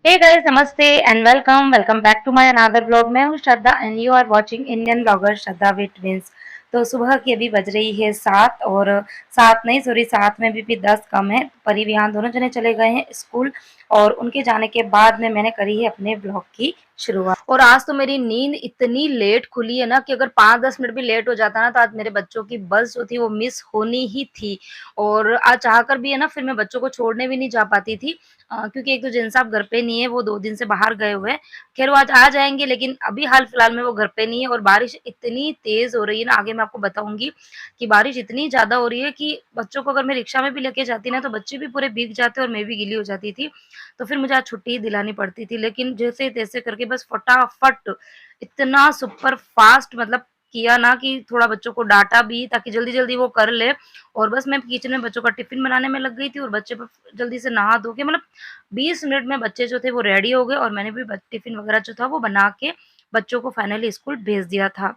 Hey guys, namaste and welcome. Welcome back to my another vlog. मैं हूँ श्रद्धा and you are watching Indian vlogger Shraddha with twins। तो सुबह की अभी बज रही है 7 और 7 नहीं सॉरी 7 में भी 10 कम है। परी विहान दोनों जने चले गए हैं स्कूल और उनके जाने के बाद में मैंने करी है अपने ब्लॉग की शुरुआत। और आज तो मेरी नींद इतनी लेट खुली है ना कि अगर 5-10 मिनट भी लेट हो जाता ना तो आज मेरे बच्चों की बस जो थी वो मिस होनी ही थी। और आज चाहकर भी है ना फिर मैं बच्चों को छोड़ने भी नहीं जा पाती थी क्योंकि एक तो जिन साहब घर पे नहीं है, वो 2 दिन से बाहर गए हुए हैं। ख़ैर वो आज आ जाएँगे लेकिन अभी हाल-फिलहाल में वो घर पे नहीं है और बारिश इतनी तेज़ हो रही है ना, आगे मैं आपको बताऊँगी कि बारिश इतनी ज़्यादा हो रही है कि बच्चों को अगर मैं रिक्शा में भी लेके जाती ना, तो बच्चे भी पूरे भीग जाते और मैं भी गीली हो जाती थी। तो फिर मुझे आज छुट्टी ही दिलानी पड़ती थी, लेकिन जैसे-तैसे करके बस फटाफट इतना सुपर फ़ास्ट मतलब किया ना कि थोड़ा बच्चों को डाँटा भी ताकि जल्दी-जल्दी वो कर ले और बस मैं किचन में बच्चों का टिफ़िन बनाने में लग गई थी और बच्चे ब जल्दी से नहा धो के मतलब 20 मिनट में बच्चे जो थे वो रेडी हो गए और मैंने भी ब टिफ़िन वग़ैरह जो था वो बना के बच्चों को फाइनली स्कूल भेज दिया था।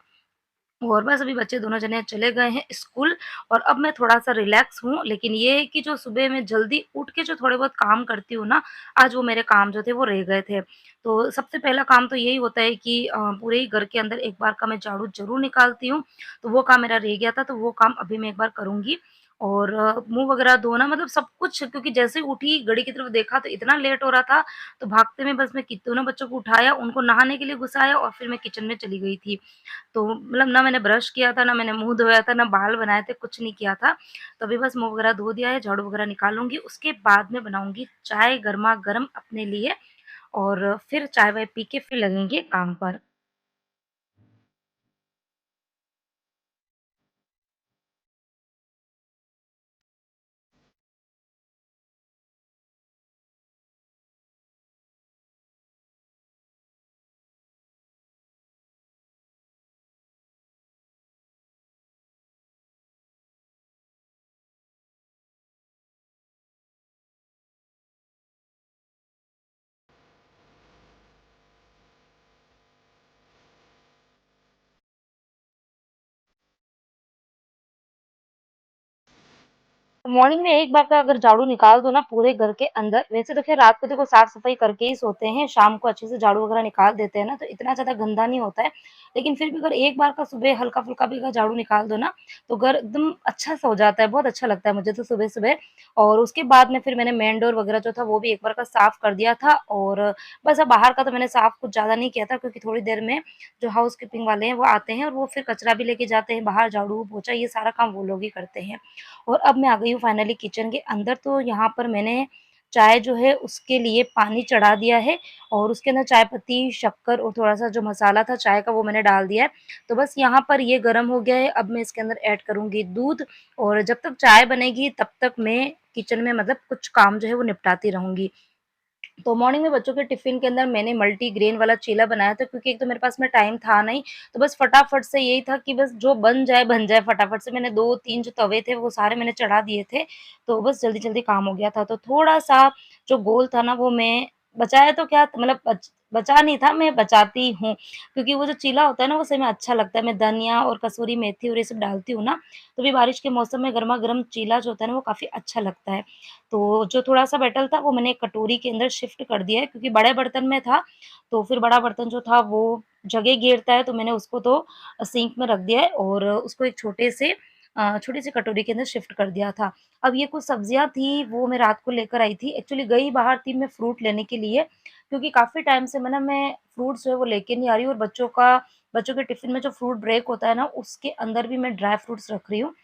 और बस अभी बच्चे दोनों जने चले गए हैं स्कूल और अब मैं थोड़ा-सा रिलैक्स हूँ, लेकिन ये है कि जो सुबह में जल्दी उठ के जो थोड़े बहुत काम करती हूँ ना, आज वो मेरे काम जो थे वो रह गए थे। तो सबसे पहला काम तो यही होता है कि पूरे ही घर के अंदर एक बार का मैं झाड़ू ज़रूर निकालती हूँ, तो वो काम मेरा रह गया था, तो वो काम अभी मैं एक बार करूँगी। और मुँह वगैरह धोना मतलब सब कुछ क्योंकि जैसे ही उठी घड़ी की तरफ देखा तो इतना लेट हो रहा था, तो भागते में बस मैं कि दोनों बच्चों को उठाया, उनको नहाने के लिए घुसाया और फिर मैं किचन में चली गई थी। तो मतलब ना मैंने ब्रश किया था, ना मैंने मुँह धोया था, ना बाल बनाए थे, कुछ नहीं किया था। तो अभी बस मुँह वगैरह धो दिया है, झाड़ू वगैरह निकालूँगी, उसके बाद में बनाऊँगी चाय गरमा-गरम अपने लिए और फिर चाय-वाय पी के फिर लगेंगे काम पर। मॉर्निंग में एक बार का अगर झाड़ू निकाल दो ना पूरे घर के अंदर, वैसे तो खैर रात को देखो साफ-सफाई करके ही सोते हैं, शाम को अच्छे से झाड़ू वगैरह निकाल देते हैं ना, तो इतना ज़्यादा गंदा नहीं होता है। लेकिन फिर भी अगर एक बार का सुबह हल्का-फुल्का भी अगर झाड़ू निकाल दो ना, तो घर एकदम अच्छा-सा हो जाता है, बहुत अच्छा लगता है मुझे तो सुबह-सुबह। और उसके बाद में फिर मैंने मेन डोर वगैरह जो था, वो भी एक बार का साफ कर दिया था और बस अब बाहर का तो मैंने साफ कुछ ज़्यादा नहीं किया था क्योंकि थोड़ी देर में जो हाउसकीपिंग वाले हैं, वो आते हैं और वो फिर कचरा भी लेके जाते हैं बाहर, झाड़ू, पोछा ये सारा काम वो लोग ही करते हैं। और अब मैं आ गई हूँ फाइनली किचन के अंदर, तो यहाँ पर मैंने चाय जो है उसके लिए पानी चढ़ा दिया है और उसके अंदर चाय पत्ती, शक्कर और थोड़ा-सा जो मसाला था चाय का वो मैंने डाल दिया है। तो बस यहाँ पर ये गरम हो गया है, अब मैं इसके अंदर ऐड करूँगी दूध और जब तक चाय बनेगी तब तक मैं किचन में मतलब कुछ काम जो है वो निपटाती रहूँगी। तो मॉर्निंग में बच्चों के टिफ़िन के अंदर मैंने मल्टीग्रेन वाला चीला बनाया था क्योंकि एक तो मेरे पास में टाइम था नहीं, तो बस फटाफट से यही था कि बस जो बन जाए फटाफट से। मैंने 2-3 जो तवे थे वो सारे मैंने चढ़ा दिए थे, तो बस जल्दी-जल्दी काम हो गया था। तो थोड़ा-सा जो गोल था ना वो मैं बचाया तो क्या मतलब बचा नहीं था, मैं बचाती हूँ, क्योंकि वो जो चीला होता है ना वो सही में अच्छा लगता है। मैं धनिया और कसूरी मेथी और ये सब डालती हूँ ना, तो भी बारिश के मौसम में गरमा-गरम चीला जो होता है ना वो काफ़ी अच्छा लगता है। तो जो थोड़ा-सा बैटल था वो मैंने एक कटोरी के अंदर शिफ्ट कर दिया है क्योंकि बड़े बर्तन में था, तो फिर बड़ा बर्तन जो था वो जगह घेरता है तो मैंने उसको तो सिंक में रख दिया है और उसको एक छोटी-सी कटोरी के अंदर शिफ्ट कर दिया था। अब ये कुछ सब्जियाँ थी वो मैं रात को लेकर आई थी, एक्चुअली गई बाहर थी मैं फ्रूट लेने के लिए क्योंकि काफ़ी टाइम से मैं फ्रूट्स जो है वो लेके नहीं आ रही हूँ और बच्चों के टिफ़िन में जो फ्रूट ब्रेक होता है ना उसके अंदर भी मैं ड्राई फ्रूट्स रख रही हूँ।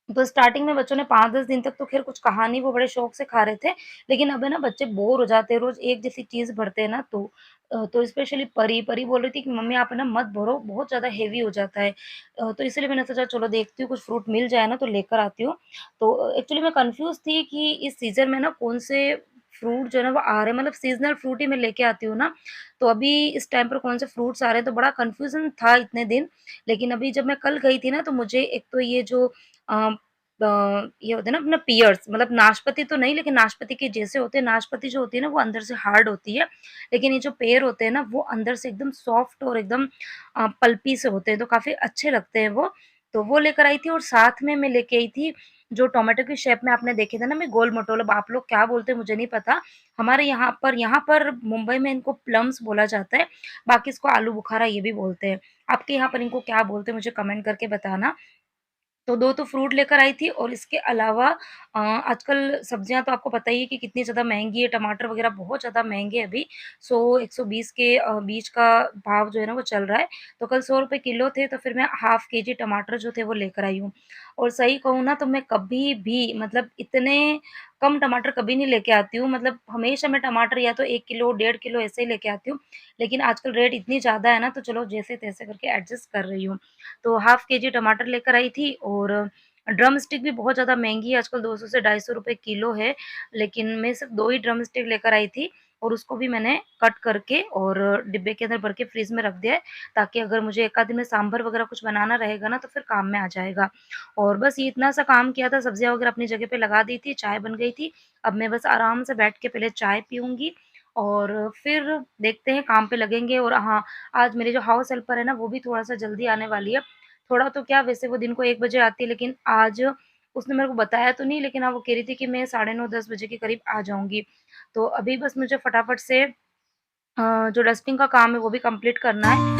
तो स्टार्टिंग में बच्चों ने 5-10 दिन तक तो ख़ैर कुछ कहा नहीं, वो बड़े शौक से खा रहे थे। लेकिन अब है ना बच्चे बोर हो जाते हैं, रोज़ एक जैसी चीज़ भरते हैं ना तो स्पेशली परी बोल रही थी कि मम्मी आप है ना मत भरो, बहुत ज़्यादा हेवी हो जाता है। तो इसलिए मैंने सोचा चलो देखती हूँ कुछ फ्रूट मिल जाए ना तो लेकर आती हूँ। तो एक्चुअली मैं कन्फ्यूज़ थी कि इस सीज़न में ना कौन से फ्रूट जो है ना वो आ रहे हैं, मतलब सीज़नल फ्रूट ही मैं लेके आती हूँ ना, तो अभी इस टाइम पर कौन से फ्रूट्स आ रहे हैं तो बड़ा कन्फ्यूज़न था इतने दिन। लेकिन अभी जब मैं कल गई थी ना तो मुझे एक तो ये जो अ ये होते हैं ना अपना पियर्स मतलब नाशपाती तो नहीं लेकिन नाशपाती के जैसे होते हैं, नाशपाती जो होती है ना वो अंदर से हार्ड होती है, लेकिन ये जो पेयर होते हैं ना वो अंदर से एकदम सॉफ्ट और एकदम पल्पी से होते हैं, तो काफ़ी अच्छे लगते हैं वो। तो वो लेकर आई थी और साथ में मैं लेके आई थी जो टोमेटो की शेप में आपने देखे थे ना, मैं गोल-मटोल, अब आप लोग क्या बोलते हैं मुझे नहीं पता। हमारे यहाँ पर मुंबई में इनको प्लम्स बोला जाता है, बाकी इसको आलू बुखारा ये भी बोलते हैं। आपके यहाँ पर इनको क्या बोलते हैं मुझे कमेंट करके बताना। तो 2 तो फ्रूट लेकर आई थी और इसके अलावा आजकल सब्जियाँ तो आपको पता ही है कि कितनी ज़्यादा महँगी है, टमाटर वग़ैरह बहुत ज़्यादा महँगे हैं अभी। 100-120 के बीच का भाव जो है ना वो चल रहा है। तो कल ₹100 किलो थे, तो फिर मैं हाफ़ केजी टमाटर जो थे वो लेकर आई हूँ। और सही कहूँ ना तो मैं कभी भी मतलब इतने कम टमाटर कभी नहीं लेके आती हूँ, मतलब हमेशा मैं टमाटर या तो 1 किलो, 1.5 किलो ऐसे ही लेके आती हूँ। लेकिन आजकल रेट इतनी ज़्यादा है ना, तो चलो जैसे-तैसे करके एडजस्ट कर रही हूँ। तो हाफ़ केजी टमाटर लेकर आई थी और ड्रम स्टिक भी बहुत ज़्यादा महँगी है आजकल, 200 से ₹250 किलो है, लेकिन मैं सिर्फ़ 2 ही ड्रम स्टिक लेकर आई थी और उसको भी मैंने कट करके और डिब्बे के अंदर भर के फ्रिज में रख दिया है, ताकि अगर मुझे एक आध दिन में सांभर वग़ैरह कुछ बनाना रहेगा ना, तो फिर काम में आ जाएगा। और बस ये इतना सा काम किया था, सब्जियाँ वग़ैरह अपनी जगह पे लगा दी थी, चाय बन गई थी। अब मैं बस आराम से बैठ के पहले चाय पीऊँगी और फिर देखते हैं काम पे लगेंगे। और हाँ, आज मेरी जो हाउस हेल्पर है ना, वो भी थोड़ा-सा जल्दी आने वाली है। थोड़ा तो क्या, वैसे वो दिन को 1 बजे आती है, लेकिन आज उसने मेरे को बताया तो नहीं, लेकिन हाँ, वो कह रही थी कि मैं साढ़े 9 10 बजे के करीब आ जाऊँगी। तो अभी बस मुझे फटाफट से जो डस्टिंग का काम है वो भी कंप्लीट करना है।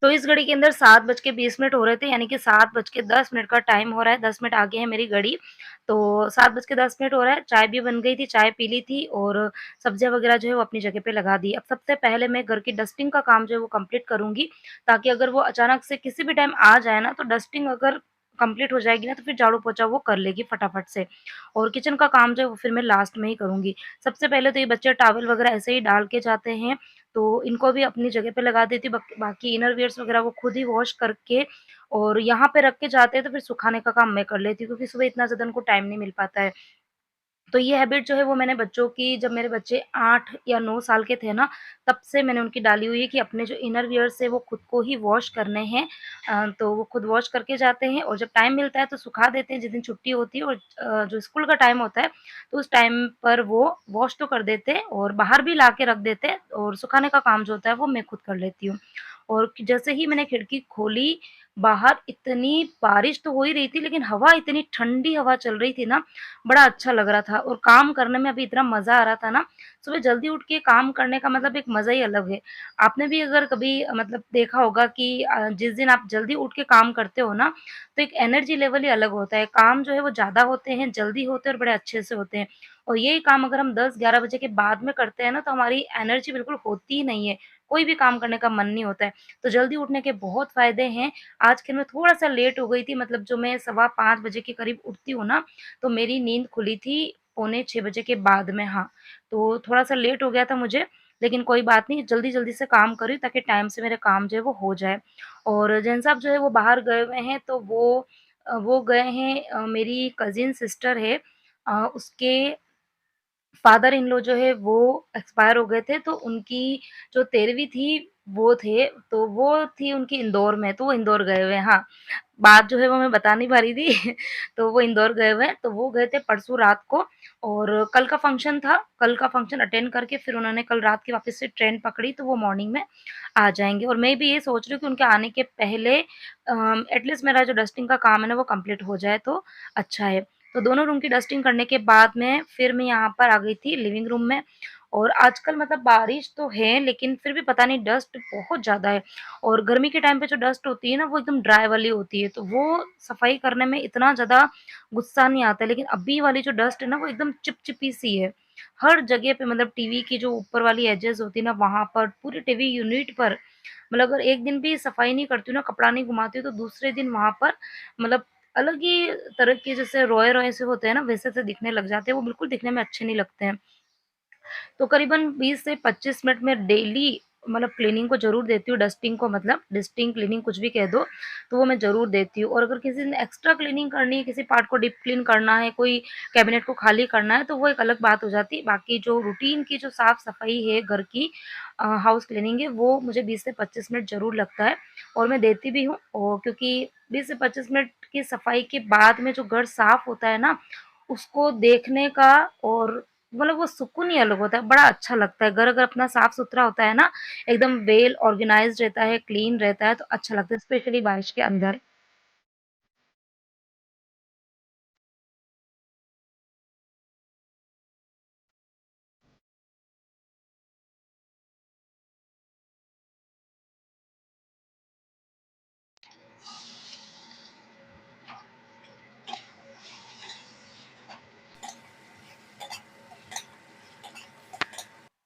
तो इस घड़ी के अंदर 7 बज के 20 मिनट हो रहे थे, यानी कि 7 बज के 10 मिनट का टाइम हो रहा है, 10 मिनट आगे है मेरी घड़ी। तो 7 बज के 10 मिनट हो रहा है, चाय भी बन गई थी, चाय पी ली थी और सब्जियाँ वगैरह जो है वो अपनी जगह पे लगा दी। अब सबसे पहले मैं घर की डस्टिंग का काम जो है वो कंप्लीट करूँगी, ताकि अगर वो अचानक से किसी भी टाइम आ जाए ना, तो डस्टिंग अगर कंप्लीट हो जाएगी ना, तो फिर झाड़ू-पोछा वो कर लेगी फटाफट से। और किचन का काम जो है वो फिर मैं लास्ट में ही करूँगी। सबसे पहले तो ये बच्चे टॉवल वगैरह ऐसे ही डाल के जाते हैं, तो इनको भी अपनी जगह पे लगा देती हूँ, बाकी इनर वियर्स वगैरह वो खुद ही वॉश करके और यहाँ पे रख के जाते हैं, तो फिर सुखाने का काम मैं कर लेती हूँ, क्योंकि सुबह इतना ज़्यादा उनको टाइम नहीं मिल पाता है। तो ये हैबिट जो है वो मैंने बच्चों की, जब मेरे बच्चे 8 या 9 साल के थे ना, तब से मैंने उनकी डाली हुई है कि अपने जो इनर वियर्स है वो खुद को ही वॉश करने हैं। तो वो खुद वॉश करके जाते हैं और जब टाइम मिलता है तो सुखा देते हैं, जिस दिन छुट्टी होती है और जो स्कूल का टाइम होता है, तो उस टाइम पर वो वॉश तो कर देते हैं और बाहर भी ला के रख देते हैं और सुखाने का काम जो होता है वो मैं खुद कर लेती हूँ। और कि जैसे ही मैंने खिड़की खोली, बाहर इतनी बारिश तो हो ही रही थी, लेकिन हवा, इतनी ठंडी हवा चल रही थी ना, बड़ा अच्छा लग रहा था और काम करने में अभी इतना मज़ा आ रहा था ना, सुबह जल्दी उठ के काम करने का मतलब एक मज़ा ही अलग है। आपने भी अगर कभी मतलब देखा होगा कि जिस दिन आप जल्दी उठ के काम करते हो ना, तो एक एनर्जी लेवल ही अलग होता है। काम जो है वो ज़्यादा होते हैं, जल्दी होते हैं और बड़े अच्छे से होते हैं। और यही काम अगर हम 10-11 बजे के बाद में करते हैं ना, तो हमारी एनर्जी बिल्कुल होती ही नहीं है, कोई भी काम करने का मन नहीं होता है। तो जल्दी उठने के बहुत फ़ायदे हैं। आज के मैं थोड़ा-सा लेट हो गई थी, मतलब जो मैं सवा 5 बजे के करीब उठती हूँ ना, तो मेरी नींद खुली थी पौने 6 बजे के बाद में, हाँ। तो थोड़ा-सा लेट हो गया था मुझे, लेकिन कोई बात नहीं, जल्दी-जल्दी से काम करी ताकि टाइम से मेरे काम जो है वो हो जाए। और जैन साहब जो है वो बाहर गए हुए हैं, तो वो गए हैं, मेरी कज़िन सिस्टर है, उसके फादर इन लॉ जो है वो एक्सपायर हो गए थे, तो उनकी जो 13वीं थी वो थे, तो वो थी उनकी इंदौर में, तो वो इंदौर गए हुए हैं, हाँ। बात जो है वो मैं बता नहीं पा रही थी तो वो इंदौर गए हुए हैं, तो वो गए थे परसों रात को और कल का फंक्शन था, कल का फंक्शन अटेंड करके फिर उन्होंने कल रात की वापस से ट्रेन पकड़ी, तो वो मॉर्निंग में आ जाएँगे। और मैं भी ये सोच रही हूँ कि उनके आने के पहले एटलीस्ट मेरा जो डस्टिंग का काम है ना वो कंप्लीट हो जाए तो अच्छा है। तो दोनों रूम की डस्टिंग करने के बाद में फिर मैं यहाँ पर आ गई थी लिविंग रूम में। और आजकल मतलब बारिश तो है, लेकिन फिर भी पता नहीं डस्ट बहुत ज़्यादा है और गर्मी के टाइम पे जो डस्ट होती है ना वो एकदम ड्राई वाली होती है, तो वो सफाई करने में इतना ज़्यादा गुस्सा नहीं आता है। लेकिन अभी वाली जो डस्ट है ना वो एकदम चिपचिपी सी है। हर जगह पे, मतलब टीवी की जो ऊपर वाली एजेस होती है ना वहाँ पर, पूरे टीवी यूनिट पर, मतलब अगर एक दिन भी सफाई नहीं करती हूँ ना, कपड़ा नहीं घुमाती हूँ, तो दूसरे दिन वहाँ पर मतलब अलग ही तरह के, जैसे रोए-रोए से होते हैं ना, वैसे से दिखने लग जाते हैं, वो बिल्कुल दिखने में अच्छे नहीं लगते हैं। तो करीबन 20 से 25 मिनट में डेली मतलब क्लीनिंग को ज़रूर देती हूँ, डस्टिंग को, मतलब डस्टिंग, क्लीनिंग कुछ भी कह दो, तो वो मैं ज़रूर देती हूँ। और अगर किसी दिन एक्स्ट्रा क्लीनिंग करनी है, किसी पार्ट को डीप क्लीन करना है, कोई कैबिनेट को खाली करना है, तो वो एक अलग बात हो जाती है। बाकी जो रूटीन की जो साफ-सफाई है घर की, हाउस क्लीनिंग है, वो मुझे 20 से 25 मिनट ज़रूर लगता है और मैं देती भी हूँ। और क्योंकि 20 से 25 मिनट की सफाई के बाद में जो घर साफ होता है ना, उसको देखने का और मतलब वो सुकून ही अलग होता है, बड़ा अच्छा लगता है। घर अगर अपना साफ-सुथरा होता है ना, एकदम वेल ऑर्गनाइज़्ड रहता है, क्लीन रहता है, तो अच्छा लगता है, स्पेशली बारिश के अंदर।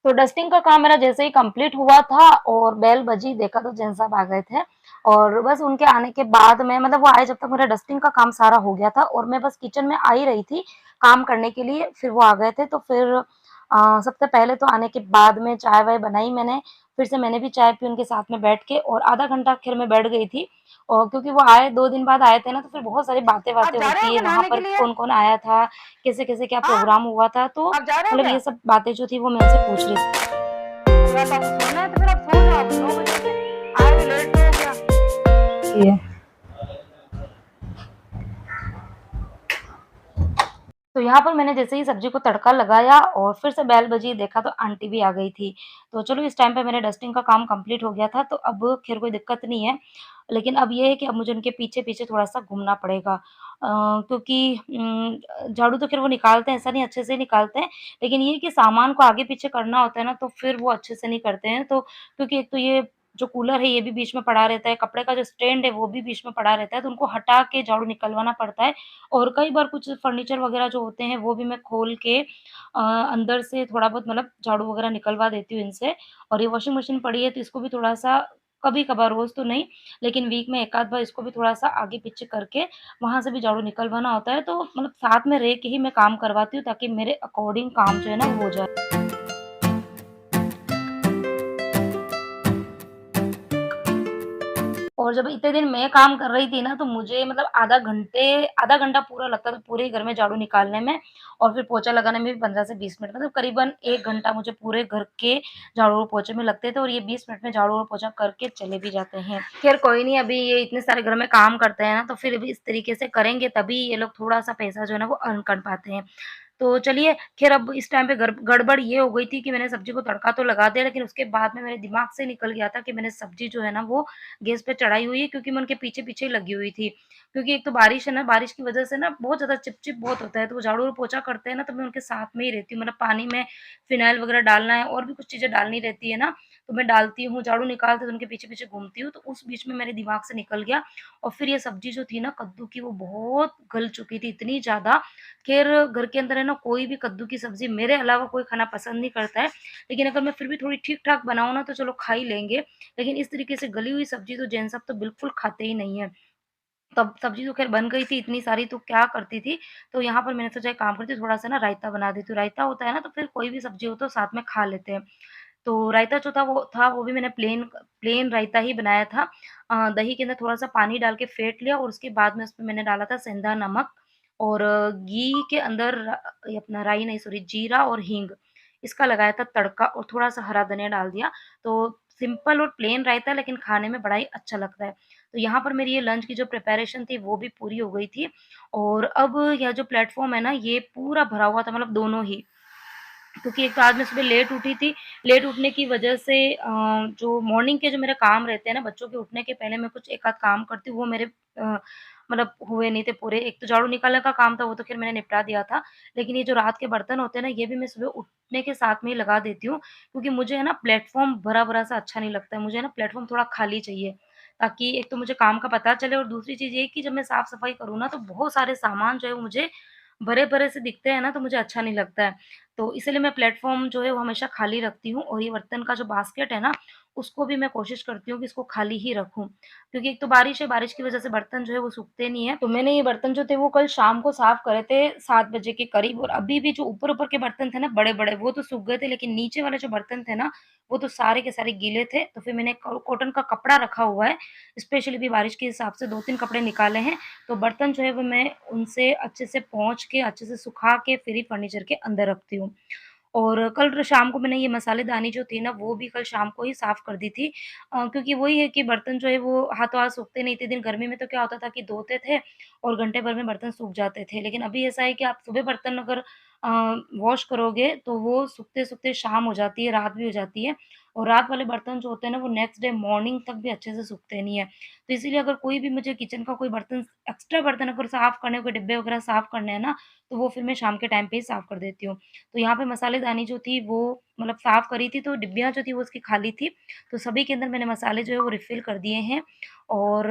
तो डस्टिंग का काम मेरा जैसे ही कंप्लीट हुआ था और बेल बजी, देखा तो जेंट्स साहब आ गए थे और बस उनके आने के बाद में मतलब वो आए जब तक मेरा डस्टिंग का काम सारा हो गया था और मैं बस किचन में आ ही रही थी काम करने के लिए, फिर वो आ गए थे। तो फिर सबसे पहले तो आने के बाद में चाय-वाय बनाई मैंने, फिर से मैंने भी चाय पी उनके साथ में बैठ के और आधा घंटा फिर मैं बैठ गई थी और क्योंकि वो आए 2 दिन बाद आए थे ना, तो फिर बहुत सारी आप बातें-वातें जा रहे हो होती है, क्या वहाँ नहाने के पर लिए? कौन-कौन आया था, कैसे-कैसे क्या हाँ, प्रोग्राम हुआ था, तो आप जा रहे हो मतलब क्या? ये सब बातें जो थी वो मैं उनसे पूछ रही थी। अगर तो आपको सोना है तो फिर आप सो जाओ, आप 9 बजे से आए हो लेट भी हो गया। ये तो यहाँ पर मैंने जैसे ही सब्ज़ी को तड़का लगाया और फिर से बेल बजी, देखा तो आंटी भी आ गई थी। तो चलो इस टाइम पे मेरे डस्टिंग का काम कंप्लीट हो गया था, तो अब ख़ैर कोई दिक्कत नहीं है। लेकिन अब ये है कि अब मुझे उनके पीछे-पीछे थोड़ा-सा घूमना पड़ेगा। क्योंकि झाड़ू तो ख़ैर वो निकालते हैं, ऐसा नहीं अच्छे से निकालते हैं, लेकिन ये है कि सामान को आगे-पीछे करना होता है ना, तो फिर वो अच्छे से नहीं करते हैं। तो क्योंकि एक तो ये जो कूलर है ये भी बीच में पड़ा रहता है, कपड़े का जो स्टैंड है वो भी बीच में पड़ा रहता है, तो उनको हटा के झाड़ू निकलवाना पड़ता है। और कई बार कुछ फर्नीचर वगैरह जो होते हैं वो भी मैं खोल के अंदर से थोड़ा बहुत मतलब झाड़ू वगैरह निकलवा देती हूँ इनसे। और ये वॉशिंग मशीन पड़ी है तो इसको भी थोड़ा-सा कभी-कभार, रोज़ तो नहीं, लेकिन वीक में 1 आध बार इसको भी थोड़ा-सा आगे-पीछे करके वहाँ से भी झाड़ू निकलवाना होता है। तो मतलब साथ में रह के ही मैं काम करवाती हूँ ताकि मेरे अकॉर्डिंग काम जो है ना वो हो जाए। और जब इतने दिन मैं काम कर रही थी ना, तो मुझे मतलब आधा घंटा पूरा लगता था पूरे घर में झाड़ू निकालने में और फिर पोछा लगाने में भी 15 से 20 मिनट, मतलब करीबन 1 घंटा मुझे पूरे घर के झाड़ू और पोछे में लगते थे और ये 20 मिनट में झाड़ू और पोछा करके चले भी जाते हैं। ख़ैर कोई नहीं, अभी ये इतने सारे घर में काम करते हैं ना, तो फिर भी इस तरीके से करेंगे तभी ये लोग थोड़ा-सा पैसा जो है ना वो अर्न कर पाते हैं। तो चलिए, ख़ैर अब इस टाइम पे गड़बड़ ये हो गई थी कि मैंने सब्ज़ी को तड़का तो लगा दिया, लेकिन उसके बाद में मेरे दिमाग से निकल गया था कि मैंने सब्ज़ी जो है ना वो गैस पे चढ़ाई हुई है, क्योंकि मैं उनके पीछे-पीछे ही लगी हुई थी। क्योंकि एक तो बारिश है ना, बारिश की वज़ह से ना बहुत ज़्यादा चिपचिप बहुत होता है, तो वो झाड़ू और पोछा करते हैं ना, तो मैं उनके साथ में ही रहती हूँ। मतलब पानी में फ़िनाइल वग़ैरह डालना है और भी कुछ चीज़ें डालनी रहती है ना, तो मैं डालती हूँ, झाड़ू निकालते तो उनके पीछे-पीछे घूमती हूँ, तो उस बीच में मेरे दिमाग से निकल गया और फिर ये सब्ज़ी जो थी ना कद्दू की, वो बहुत गल चुकी थी, इतनी ज़्यादा। ख़ैर घर के अंदर है ना, कोई भी कद्दू की सब्ज़ी मेरे अलावा कोई खाना पसंद नहीं करता है, लेकिन अगर मैं फिर भी थोड़ी ठीक-ठाक बनाऊँ ना, तो चलो खा ही लेंगे। लेकिन इस तरीके से गली हुई सब्ज़ी तो जेंट्स साहब तो बिल्कुल खाते ही नहीं हैं। तब सब्ज़ी तो ख़ैर बन गई थी इतनी सारी, तो क्या करती थी, तो यहाँ पर मैंने सोचा एक काम करती हूँ, थोड़ा-सा ना रायता बना देती हूँ। रायता होता है ना, तो फिर कोई भी सब्ज़ी हो तो साथ में खा लेते हैं। तो रायता जो था वो भी मैंने प्लेन प्लेन रायता ही बनाया था। दही के अंदर थोड़ा-सा पानी डाल के फेंट लिया और उसके बाद में उसमें मैंने डाला था सेंधा नमक और घी के अंदर ये अपना राई नहीं, सॉरी, जीरा और हींग, इसका लगाया था तड़का और थोड़ा-सा हरा धनिया डाल दिया। तो सिंपल और प्लेन रायता, लेकिन खाने में बड़ा ही अच्छा लगता है। तो यहाँ पर मेरी ये लंच की जो प्रिपरेशन थी वो भी पूरी हो गई थी और अब यह जो प्लेटफ़ॉर्म है ना, ये पूरा भरा हुआ था, मतलब दोनों ही। क्योंकि एक तो आज मैं सुबह लेट उठी थी, लेट उठने की वजह से जो मॉर्निंग के जो मेरे काम रहते हैं ना, बच्चों के उठने के पहले मैं कुछ एक आध काम करती हूँ, वो मेरे मतलब हुए नहीं थे पूरे। एक तो झाड़ू निकालने का काम था, वो तो ख़ैर मैंने निपटा दिया था। लेकिन ये जो रात के बर्तन होते हैं ना, ये भी मैं सुबह उठने के साथ में ही लगा देती हूँ, क्योंकि मुझे है ना प्लेटफ़ॉर्म भरा-भरा सा अच्छा नहीं लगता है। मुझे ना प्लेटफ़ॉर्म थोड़ा खाली चाहिए, ताकि एक तो मुझे काम का पता चले और दूसरी चीज़ ये कि जब मैं साफ-सफाई करूँ ना, तो बहुत सारे सामान जो है वो मुझे भरे-भरे से दिखते हैं ना, तो मुझे अच्छा नहीं लगता है। तो इसीलिए मैं प्लेटफ़ॉर्म जो है वो हमेशा खाली रखती हूँ और ये बर्तन का जो बास्केट है ना, उसको भी मैं कोशिश करती हूँ कि इसको खाली ही रखूँ। क्योंकि एक तो बारिश है, बारिश की वज़ह से बर्तन जो है वो सूखते नहीं हैं। तो मैंने ये बर्तन जो थे वो कल शाम को साफ़ करे थे 7 बजे के करीब और अभी भी जो ऊपर-ऊपर के बर्तन थे ना बड़े-बड़े, वो तो सूख गए थे, लेकिन नीचे वाले जो बर्तन थे ना, वो तो सारे के सारे गीले थे। तो फिर मैंने कॉटन का कपड़ा रखा हुआ है, स्पेशली अभी बारिश के हिसाब से 2-3 कपड़े निकाले हैं। तो बर्तन जो है वो मैं उनसे अच्छे से पोंछ के, अच्छे से सुखा के फिर ही फर्नीचर के अंदर रखती हूँ। और कल शाम को मैंने ये मसालेदानी जो थी ना, वो भी कल शाम को ही साफ़ कर दी थी। क्योंकि वही है कि बर्तन जो है वो हाथों-हाथ सूखते नहीं, इतने दिन गर्मी में तो क्या होता था कि धोते थे और घंटे भर में बर्तन सूख जाते थे। लेकिन अभी ऐसा है कि आप सुबह बर्तन अगर वॉश करोगे तो वो सूखते-सूखते शाम हो जाती है, रात भी हो जाती है और रात वाले बर्तन जो होते हैं ना वो नेक्स्ट डे मॉर्निंग तक भी अच्छे से सूखते नहीं है। तो इसीलिए अगर कोई भी मुझे किचन का कोई बर्तन एक्स्ट्रा बर्तन अगर साफ़ करने हैं, कोई डिब्बे वगैरह साफ़ करने हैं ना, तो वो फिर मैं शाम के टाइम पे ही साफ़ कर देती हूँ। तो यहाँ पे मसालेदानी जो थी वो मतलब साफ़ करी थी तो डिब्बियाँ जो थी वो उसकी खाली थी, तो सभी के अंदर मैंने मसाले जो है वो रिफ़िल कर दिए हैं और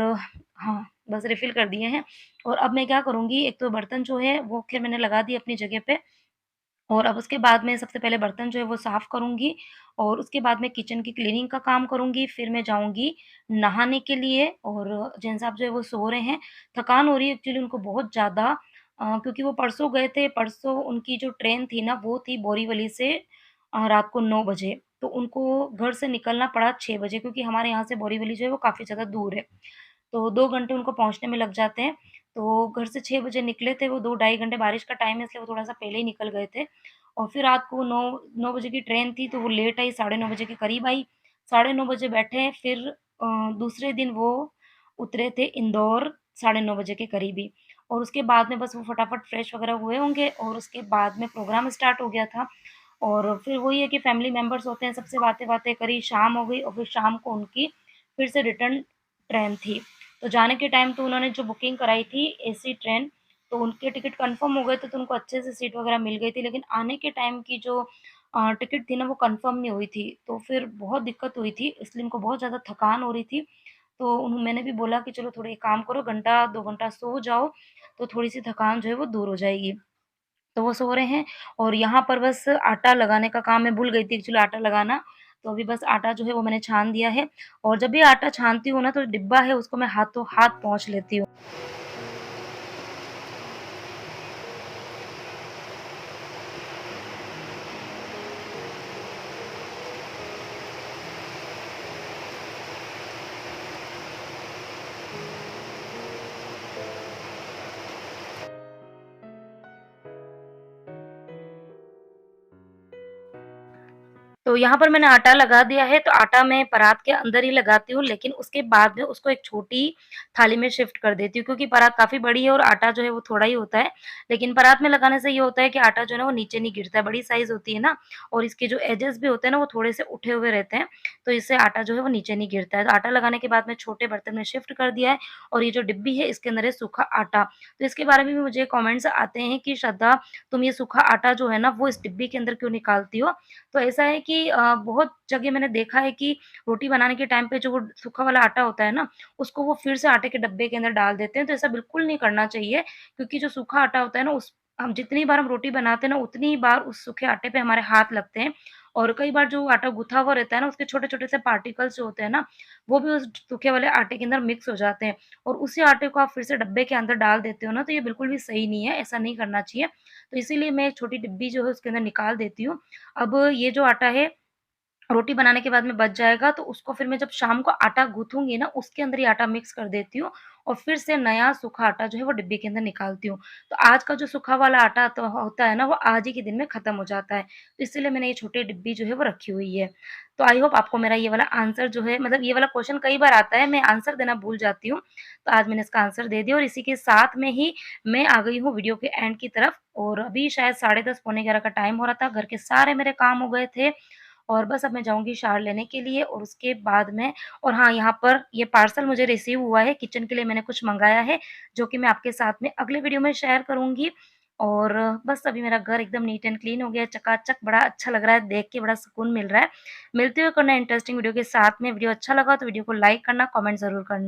हाँ, बस रिफ़िल कर दिए हैं और अब मैं क्या करूँगी, एक तो बर्तन जो है वो ख़ैर मैंने लगा दिए अपनी जगह पे और अब उसके बाद में सबसे पहले बर्तन जो है वो साफ़ करूँगी और उसके बाद में किचन की क्लीनिंग का काम करूँगी। फिर मैं जाऊँगी नहाने के लिए और जैन साहब जो है वो सो रहे हैं। थकान हो रही है एक्चुअली उनको बहुत ज़्यादा क्योंकि वो परसों गए थे, परसों उनकी जो ट्रेन थी ना वो थी बोरीवली से रात को 9 बजे। तो उनको घर से निकलना पड़ा 6 बजे क्योंकि हमारे यहाँ से बोरीवली जो है वो काफ़ी ज़्यादा दूर है। तो 2 घंटे उनको पहुँचने में लग जाते हैं। तो घर से 6 बजे निकले थे वो 2 ढाई घंटे बारिश का टाइम है इसलिए वो थोड़ा-सा पहले ही निकल गए थे। और फिर रात को 9 बजे की ट्रेन थी तो वो लेट आई, साढ़े 9 बजे के करीब आई। साढ़े 9 बजे बैठे फिर दूसरे दिन वो उतरे थे इंदौर साढ़े 9 बजे के करीब ही। और उसके बाद में बस वो फटाफट फ्रेश वगैरह हुए होंगे और उसके बाद में प्रोग्राम स्टार्ट हो गया था। और फिर वही है कि फैमिली मेंबर्स होते हैं, सबसे बातें-वातें करी, शाम हो गई और फिर शाम को उनकी फिर से रिटर्न ट्रेन थी। तो जाने के टाइम तो उन्होंने जो बुकिंग कराई थी एसी ट्रेन, तो उनके टिकट कन्फर्म हो गए थे, तो उनको अच्छे से सीट वगैरह मिल गई थी। लेकिन आने के टाइम की जो टिकट थी ना, वो कन्फर्म नहीं हुई थी, तो फिर बहुत दिक्कत हुई थी, इसलिए उनको बहुत ज़्यादा थकान हो रही थी। तो मैंने भी बोला कि चलो थोड़ा एक काम करो, घंटा 2 घंटा सो जाओ, तो थोड़ी-सी थकान जो है वो दूर हो जाएगी। तो वो सो रहे हैं और यहाँ पर बस आटा लगाने का काम मैं भूल गई थी एक्चुअली आटा लगाना। तो अभी बस आटा जो है वो मैंने छान दिया है और जब भी आटा छानती हूँ ना तो डिब्बा है उसको मैं हाथों हाथ पोंछ लेती हूँ। तो यहाँ पर मैंने आटा लगा दिया है, तो आटा मैं परात के अंदर ही लगाती हूँ, लेकिन उसके बाद में उसको एक छोटी थाली में शिफ्ट कर देती हूँ, क्योंकि परात काफ़ी बड़ी है और आटा जो है वो थोड़ा ही होता है। लेकिन परात में लगाने से ये होता है कि आटा जो है ना वो नीचे नहीं गिरता है, बड़ी साइज़ होती है ना और इसके जो एजेस भी होते हैं ना वो थोड़े-से उठे हुए रहते हैं, तो इससे आटा जो है वो नीचे नहीं गिरता है। तो आटा लगाने के बाद में छोटे बर्तन में शिफ्ट कर दिया है और ये जो डिब्बी है इसके अंदर है सूखा आटा। तो इसके बारे में भी मुझे कमेंट्स आते हैं कि श्रद्धा तुम ये सूखा आटा जो है ना वो इस डिब्बी के अंदर क्यों निकालती हो? तो ऐसा है कि बहुत जगह मैंने देखा है कि रोटी बनाने के टाइम पे जो वो सूखा वाला आटा होता है ना, उसको वो फिर से आटे के डब्बे के अंदर डाल देते हैं, तो ऐसा बिल्कुल नहीं करना चाहिए क्योंकि जो सूखा आटा होता है ना उस हम जितनी बार हम रोटी बनाते हैं ना, उतनी ही बार उस सूखे आटे पे हमारे हाथ लगते हैं और कई बार जो आटा गूँथा हुआ रहता है ना, उसके छोटे-छोटे से पार्टिकल्स जो होते हैं ना, वो भी उस सूखे वाले आटे के अंदर मिक्स हो जाते हैं और उसी आटे को आप फिर से डब्बे के अंदर डाल देते हो ना, तो ये बिल्कुल भी सही नहीं है, ऐसा नहीं करना चाहिए। तो इसीलिए मैं एक छोटी डिब्बी जो है उसके अंदर निकाल देती हूँ। अब ये जो आटा है रोटी बनाने के बाद में बच जाएगा तो उसको फिर मैं जब शाम को आटा गूँथूँगी ना उसके अंदर ही आटा मिक्स कर देती हूँ और फिर से नया सूखा आटा जो है वो डिब्बे के अंदर निकालती हूँ। तो आज का जो सूखा वाला आटा तो होता है ना वो आज ही के दिन में ख़त्म हो जाता है। तो इसीलिए मैंने ये छोटी डिब्बी जो है वो रखी हुई है। तो आई होप आपको मेरा ये वाला आंसर जो है मतलब ये वाला क्वेश्चन कई बार आता है, मैं आंसर देना भूल जाती हूँ। तो आज मैंने इसका आंसर दे दिया और इसी के साथ में ही मैं आ गई हूँ वीडियो के एंड की तरफ और अभी शायद साढ़े 10 पौने 11 का टाइम हो रहा था। घर के सारे मेरे काम हो गए थे और बस अब मैं जाऊँगी शावर लेने के लिए और उसके बाद में और हाँ, यहाँ पर ये पार्सल मुझे रिसीव हुआ है, किचन के लिए मैंने कुछ मँगाया है, जो कि मैं आपके साथ में अगले वीडियो में शेयर करूँगी। और बस अभी मेरा घर एकदम नीट एंड क्लीन हो गया है, चकाचक बड़ा अच्छा लग रहा है, देख के बड़ा सुकून मिल रहा है। मिलते हुए कोई नए इंटरेस्टिंग वीडियो के साथ में, वीडियो अच्छा लगा तो वीडियो को लाइक करना, कमेंट ज़रूर करना।